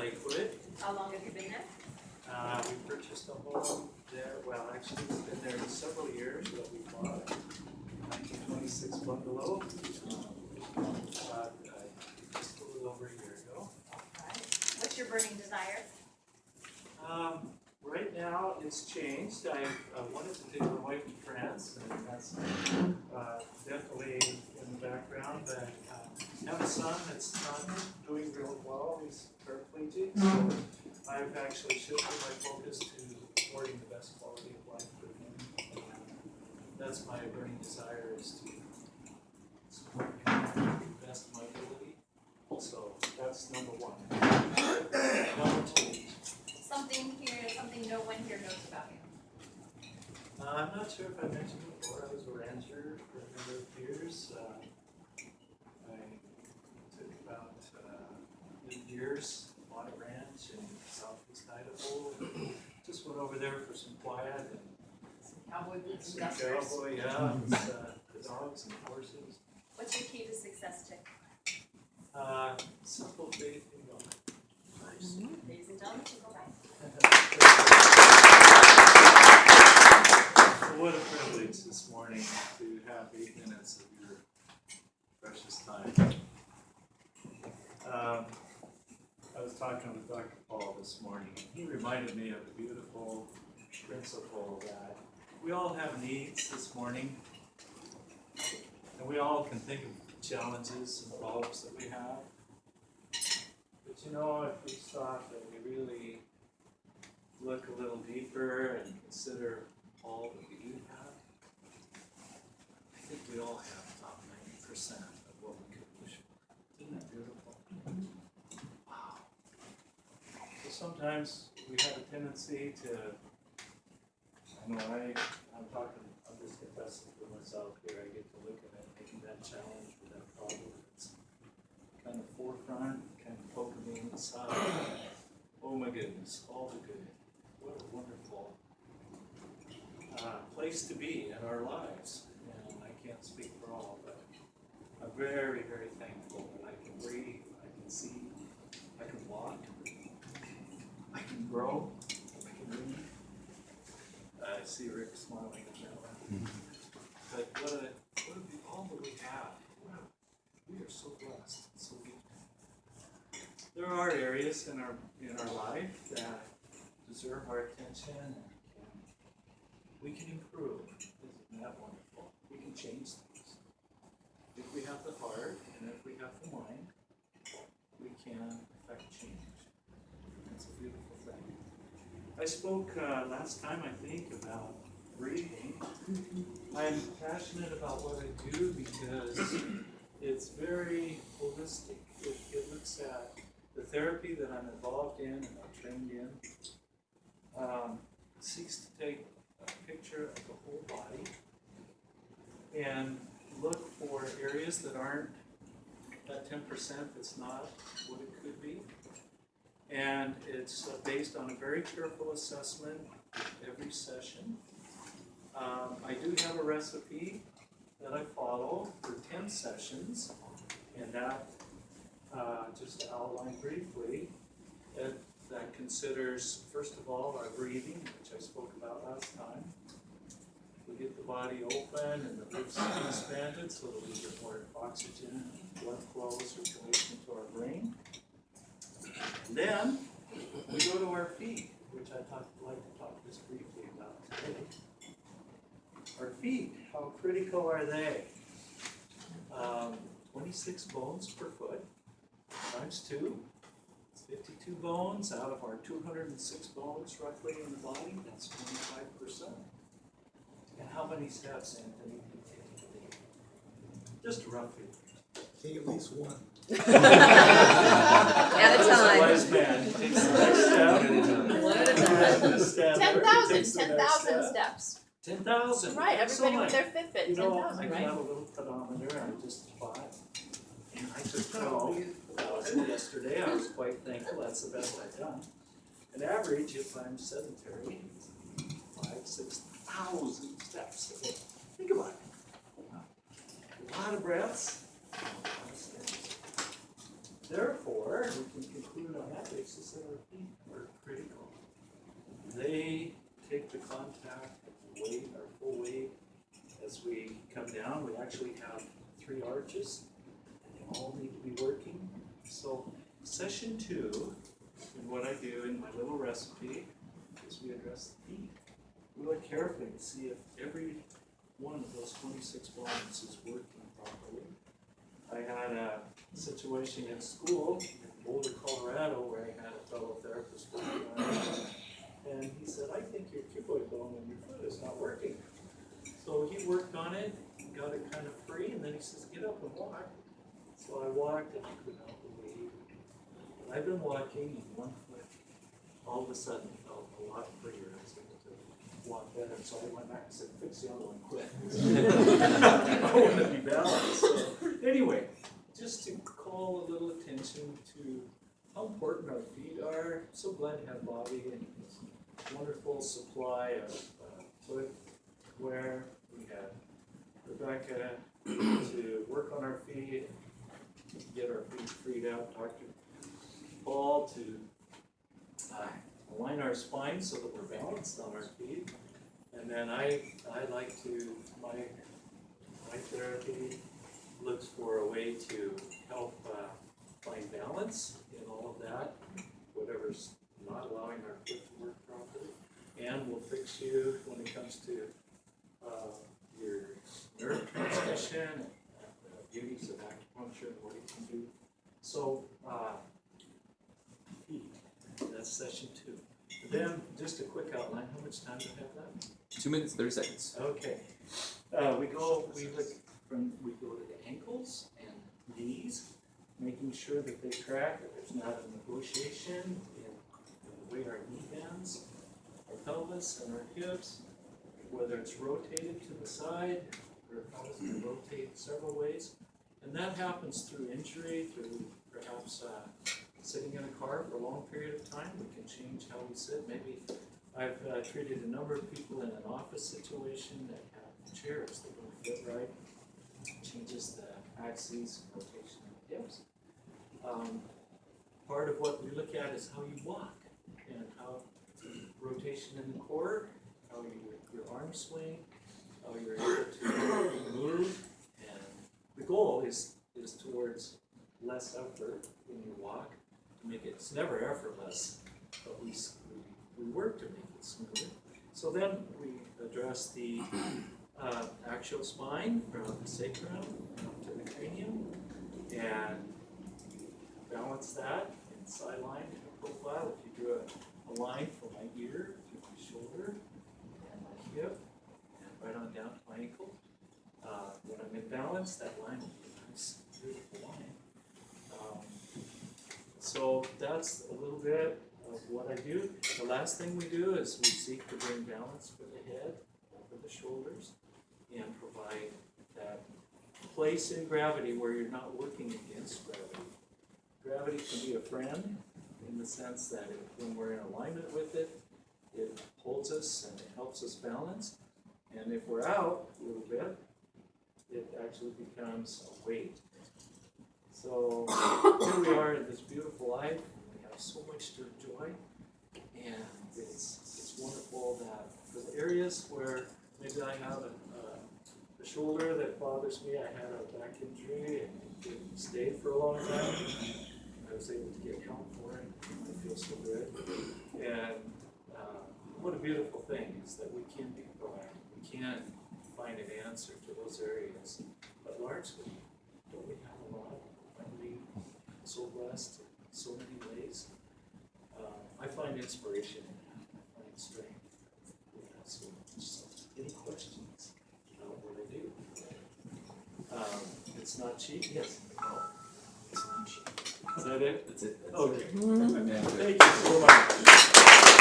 Lakewood. How long have you been there? We purchased a home there. Well, actually, we've been there several years, but we bought a 1926 bungalow just a little over a year ago. Alright. What's your burning desire? Right now, it's changed. I wanted to take my wife to France, and that's definitely in the background. But I have a son that's not doing real well. He's paraplegic, so I've actually shifted my focus to supporting the best quality of life for him. That's my burning desire, is to support him to the best of my ability. So that's number one. Number two. Something no one here knows about you. I'm not sure if I mentioned before, I was a rancher for a number of years. I took about 8 years, bought a ranch in southeast Idaho. Just went over there for some quiet and Cowboy boots and some dusters. cowboy, yeah, the dogs and horses. What's your key to success, Chic? Simple faith in God. Ladies and gentlemen, Chic, go back. What a privilege this morning to have 8 minutes of your precious time. I was talking with Dr. Paul this morning, and he reminded me of a beautiful principle that we all have needs this morning, and we all can think of challenges and problems that we have. But you know, if we stop and we really look a little deeper and consider all that we do have, I think we all have about 90% of what we could wish for. Isn't that beautiful? Wow. So sometimes we have a tendency to, I'm just confessing for myself here, I get to look at it, making that challenge or that problem that's kind of forefront, kind of poking me in the side. Oh my goodness, all the good. What a wonderful place to be in our lives. And I can't speak for all, but I'm very, very thankful that I can breathe, I can see, I can walk, I can grow, I can read. I see Rick smiling at that one. But all that we have, wow, we are so blessed, so gifted. There are areas in our life that deserve our attention, and we can improve. Isn't that wonderful? We can change things. If we have the heart and if we have the mind, we can affect change. It's a beautiful thing. I spoke last time, I think, about breathing. I'm passionate about what I do because it's very holistic. It looks at the therapy that I'm involved in and I'm trained in. Seeks to take a picture of the whole body and look for areas that aren't that 10% that's not what it could be. And it's based on a very careful assessment every session. I do have a recipe that I follow for 10 sessions, and that, just to outline briefly, that considers, first of all, our breathing, which I spoke about last time. We get the body open and the ribs expanded so that we get more oxygen and blood flow circulation to our brain. And then we go to our feet, which I'd like to talk just briefly about today. Our feet, how critical are they? 26 bones per foot times 2. 52 bones out of our 206 bones roughly in the body, that's 25%. And how many steps, Anthony, do you take? Just roughly. Take at least one. At a He's a time. wise man. He takes the next step. One at a time. 10,000 steps. 10,000. Right, everybody Excellent. with their Fitbit, You know, 10,000, I right? have a little pedometer I just bought, and I took 12,000 yesterday. I was quite thankful. That's the best I've done. An average, if I'm sedentary, 5,000-6,000 steps a day. Think about it. A lot of breaths, a lot of steps. therefore, we can conclude on that basis that our feet are critical. They take the contact, weight, our full weight. As we come down, we actually have 3 arches, and they all need to be working. So session 2, and what I do in my little recipe, is we address the feet really carefully to see if every one of those 26 bones is working properly. I had a situation in school in Boulder, Colorado, where I had a fellow therapist working on it, and he said, I think your cuboid bone in your foot is not working. So he worked on it, got it kind of free, and then he says, get up and walk. So I walked, and I could not believe it. And I've been walking, and one foot all of a sudden felt a lot freer. I was able to walk better, so I went back and said, fix the other one quick. I want to be balanced. So anyway, just to call a little attention to how important our feet are. So glad to have Bobby and his wonderful supply of footwear. We had Rebecca to work on our feet, get our feet freed up. Dr. Paul to align our spine so that we're balanced on our feet. And then I like to, my therapy looks for a way to help find balance in all of that, whatever's not allowing our foot to work properly. And we'll fix you when it comes to your nerve transmission and the beauties of acupuncture and what it can do. So, feet, that's session 2. Then, just a quick outline, how much time do we have left? 2 minutes, 30 seconds. Okay. We go to the ankles and knees, making sure that they crack, that there's not a negotiation in the way our knee bends, our pelvis and our hips, whether it's rotated to the side or if pelvis can rotate several ways. And that happens through injury, through perhaps sitting in a car for a long period of time. We can change how we sit. Maybe I've treated a number of people in an office situation that have chairs that don't fit right. Changes the axes, rotation of the hips. Part of what we look at is how you walk and how rotation in the core, how your arms swing, how you're able to move. And the goal is towards less effort in your walk to make it, it's never effortless, but we work to make it smoother. So then we address the axial spine from the sacrum up to the cranium and balance that in sideline in a profile. If you drew a line from my ear to my shoulder and my hip and right on down to my ankle, when I'm in balance, that line will be a nice, beautiful line. So that's a little bit of what I do. The last thing we do is we seek to bring balance for the head, over the shoulders, and provide that place in gravity where you're not working against gravity. Gravity can be a friend in the sense that when we're in alignment with it, it holds us and it helps us balance. And if we're out a little bit, it actually becomes a weight. So here we are in this beautiful life. We have so much to enjoy, and it's wonderful that for the areas where maybe I have a shoulder that bothers me, I had a back injury and it stayed for a long time. I was able to get help for it. I feel so good. And what a beautiful thing is that we can be proactive. We can find an answer to those areas. But largely, don't we have a lot? I'm so blessed in so many ways. I find inspiration in that. I find strength. We have so much. So, any questions about what I do? It's not cheap? Yes. No. It's not cheap. Is that it? That's it. Okay. Yeah. Thank you so much.